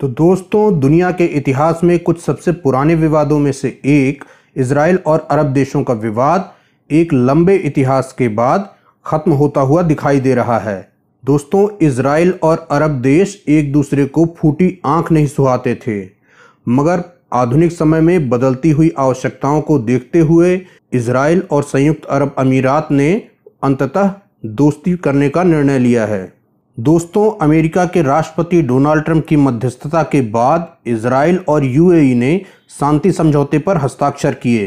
तो दोस्तों, दुनिया के इतिहास में कुछ सबसे पुराने विवादों में से एक इजराइल और अरब देशों का विवाद एक लंबे इतिहास के बाद खत्म होता हुआ दिखाई दे रहा है। दोस्तों, इजराइल और अरब देश एक दूसरे को फूटी आंख नहीं सुहाते थे, मगर आधुनिक समय में बदलती हुई आवश्यकताओं को देखते हुए इजराइल और संयुक्त अरब अमीरात ने अंततः दोस्ती करने का निर्णय लिया है। दोस्तों, अमेरिका के राष्ट्रपति डोनाल्ड ट्रंप की मध्यस्थता के बाद इजराइल और यूएई ने शांति समझौते पर हस्ताक्षर किए।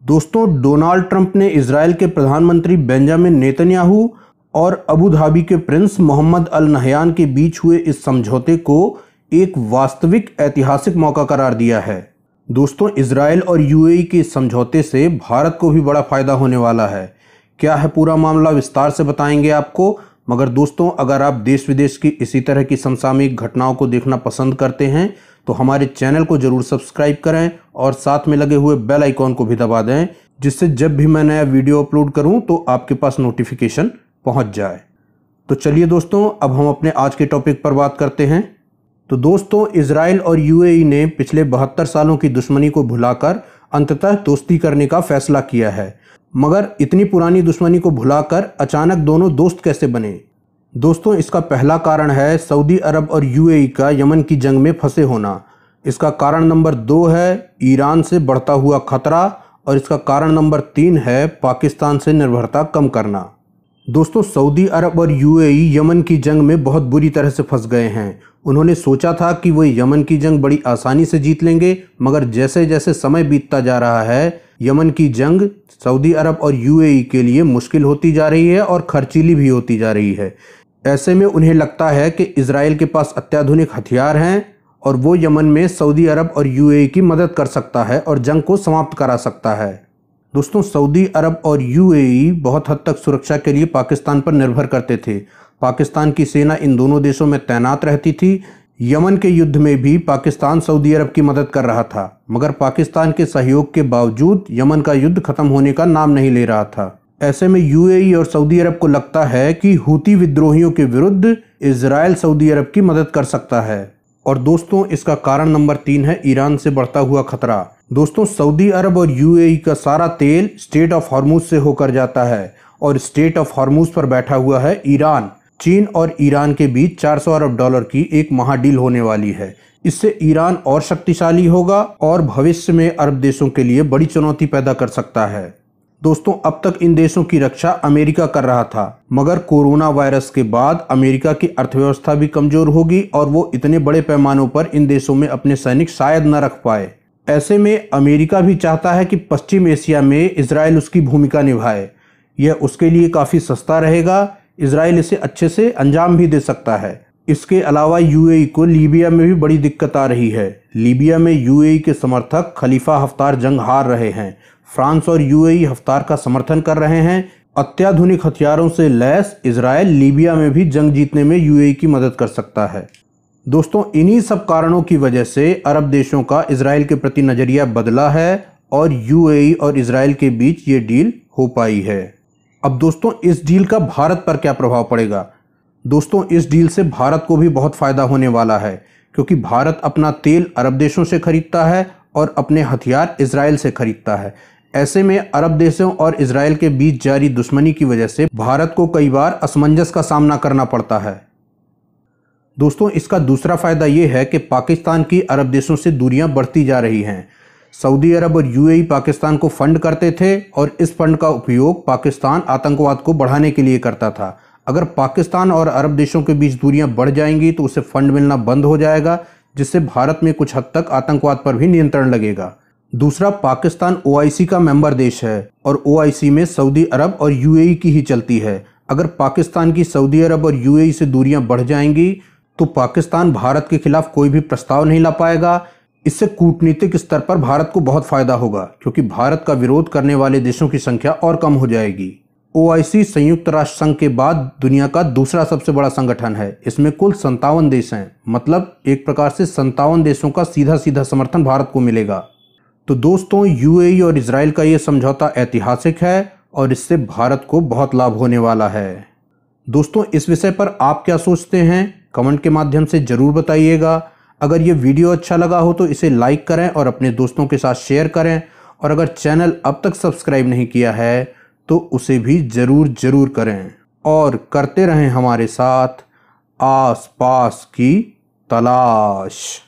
दोस्तों, डोनाल्ड ट्रंप ने इजराइल के प्रधानमंत्री बेंजामिन नेतन्याहू और अबू धाबी के प्रिंस मोहम्मद अल नहयान के बीच हुए इस समझौते को एक वास्तविक ऐतिहासिक मौका करार दिया है। दोस्तों, इजराइल और यूएई के इस समझौते से भारत को भी बड़ा फायदा होने वाला है। क्या है पूरा मामला, विस्तार से बताएंगे आपको। मगर दोस्तों, अगर आप देश विदेश की इसी तरह की समसामयिक घटनाओं को देखना पसंद करते हैं तो हमारे चैनल को जरूर सब्सक्राइब करें और साथ में लगे हुए बेल आइकॉन को भी दबा दें, जिससे जब भी मैं नया वीडियो अपलोड करूं तो आपके पास नोटिफिकेशन पहुंच जाए। तो चलिए दोस्तों, अब हम अपने आज के टॉपिक पर बात करते हैं। तो दोस्तों, इजराइल और यूएई ने पिछले 72 सालों की दुश्मनी को भुलाकर अंततः दोस्ती करने का फैसला किया है। मगर इतनी पुरानी दुश्मनी को भुलाकर अचानक दोनों दोस्त कैसे बने? दोस्तों, इसका पहला कारण है सऊदी अरब और यूएई का यमन की जंग में फंसे होना। इसका कारण नंबर 2 है ईरान से बढ़ता हुआ खतरा, और इसका कारण नंबर 3 है पाकिस्तान से निर्भरता कम करना। दोस्तों, सऊदी अरब और यूएई यमन की जंग में बहुत बुरी तरह से फंस गए हैं। उन्होंने सोचा था कि वो यमन की जंग बड़ी आसानी से जीत लेंगे, मगर जैसे जैसे समय बीतता जा रहा है यमन की जंग सऊदी अरब और यूएई के लिए मुश्किल होती जा रही है और खर्चीली भी होती जा रही है। ऐसे में उन्हें लगता है कि इजराइल के पास अत्याधुनिक हथियार हैं और वो यमन में सऊदी अरब और यूएई की मदद कर सकता है और जंग को समाप्त करा सकता है। दोस्तों, सऊदी अरब और यूएई बहुत हद तक सुरक्षा के लिए पाकिस्तान पर निर्भर करते थे। पाकिस्तान की सेना इन दोनों देशों में तैनात रहती थी। यमन के युद्ध में भी पाकिस्तान सऊदी अरब की मदद कर रहा था, मगर पाकिस्तान के सहयोग के बावजूद यमन का युद्ध खत्म होने का नाम नहीं ले रहा था। ऐसे में यूएई और सऊदी अरब को लगता है कि हूती विद्रोहियों के विरुद्ध इजराइल सऊदी अरब की मदद कर सकता है। और दोस्तों, इसका कारण नंबर 3 है ईरान से बढ़ता हुआ खतरा। दोस्तों, सऊदी अरब और यूएई का सारा तेल स्ट्रेट ऑफ हॉर्मुज से होकर जाता है और स्ट्रेट ऑफ हॉर्मुज पर बैठा हुआ है ईरान। चीन और ईरान के बीच $400 अरब की एक महाडील होने वाली है। इससे ईरान और शक्तिशाली होगा और भविष्य में अरब देशों के लिए बड़ी चुनौती पैदा कर सकता है। दोस्तों, अब तक इन देशों की रक्षा अमेरिका कर रहा था, मगर कोरोना वायरस के बाद अमेरिका की अर्थव्यवस्था भी कमजोर होगी और वो इतने बड़े पैमानों पर इन देशों में अपने सैनिक शायद न रख पाए। ऐसे में अमेरिका भी चाहता है कि पश्चिम एशिया में इजराइल उसकी भूमिका निभाए। यह उसके लिए काफ़ी सस्ता रहेगा। इजराइल इसे अच्छे से अंजाम भी दे सकता है। इसके अलावा यूएई को लीबिया में भी बड़ी दिक्कत आ रही है। लीबिया में यूएई के समर्थक खलीफा हफ्तार जंग हार रहे हैं। फ्रांस और यूएई हफ्तार का समर्थन कर रहे हैं। अत्याधुनिक हथियारों से लैस इजराइल लीबिया में भी जंग जीतने में यूएई की मदद कर सकता है। दोस्तों, इन्हीं सब कारणों की वजह से अरब देशों का इजराइल के प्रति नज़रिया बदला है और यूएई और इजराइल के बीच ये डील हो पाई है। अब दोस्तों, इस डील का भारत पर क्या प्रभाव पड़ेगा? दोस्तों, इस डील से भारत को भी बहुत फ़ायदा होने वाला है, क्योंकि भारत अपना तेल अरब देशों से खरीदता है और अपने हथियार इजराइल से खरीदता है। ऐसे में अरब देशों और इजराइल के बीच जारी दुश्मनी की वजह से भारत को कई बार असमंजस का सामना करना पड़ता है। दोस्तों, इसका दूसरा फ़ायदा ये है कि पाकिस्तान की अरब देशों से दूरियां बढ़ती जा रही हैं। सऊदी अरब और यूएई पाकिस्तान को फंड करते थे और इस फंड का उपयोग पाकिस्तान आतंकवाद को बढ़ाने के लिए करता था। अगर पाकिस्तान और अरब देशों के बीच दूरियां बढ़ जाएंगी तो उसे फंड मिलना बंद हो जाएगा, जिससे भारत में कुछ हद तक आतंकवाद पर भी नियंत्रण लगेगा। दूसरा, पाकिस्तान ओआईसी का मेंबर देश है और ओआईसी में सऊदी अरब और यूएई की ही चलती है। अगर पाकिस्तान की सऊदी अरब और यूएई से दूरियां बढ़ जाएंगी तो पाकिस्तान भारत के खिलाफ कोई भी प्रस्ताव नहीं ला पाएगा। इससे कूटनीतिक स्तर पर भारत को बहुत फायदा होगा, क्योंकि भारत का विरोध करने वाले देशों की संख्या और कम हो जाएगी। ओआईसी संयुक्त राष्ट्र संघ के बाद दुनिया का दूसरा सबसे बड़ा संगठन है। इसमें कुल 57 देश हैं, मतलब एक प्रकार से 57 देशों का सीधा सीधा समर्थन भारत को मिलेगा। तो दोस्तों, यूएई और इजराइल का ये समझौता ऐतिहासिक है और इससे भारत को बहुत लाभ होने वाला है। दोस्तों, इस विषय पर आप क्या सोचते हैं? कमेंट के माध्यम से जरूर बताइएगा। अगर ये वीडियो अच्छा लगा हो तो इसे लाइक करें और अपने दोस्तों के साथ शेयर करें, और अगर चैनल अब तक सब्सक्राइब नहीं किया है तो उसे भी ज़रूर करें, और करते रहें हमारे साथ आस पास की तलाश।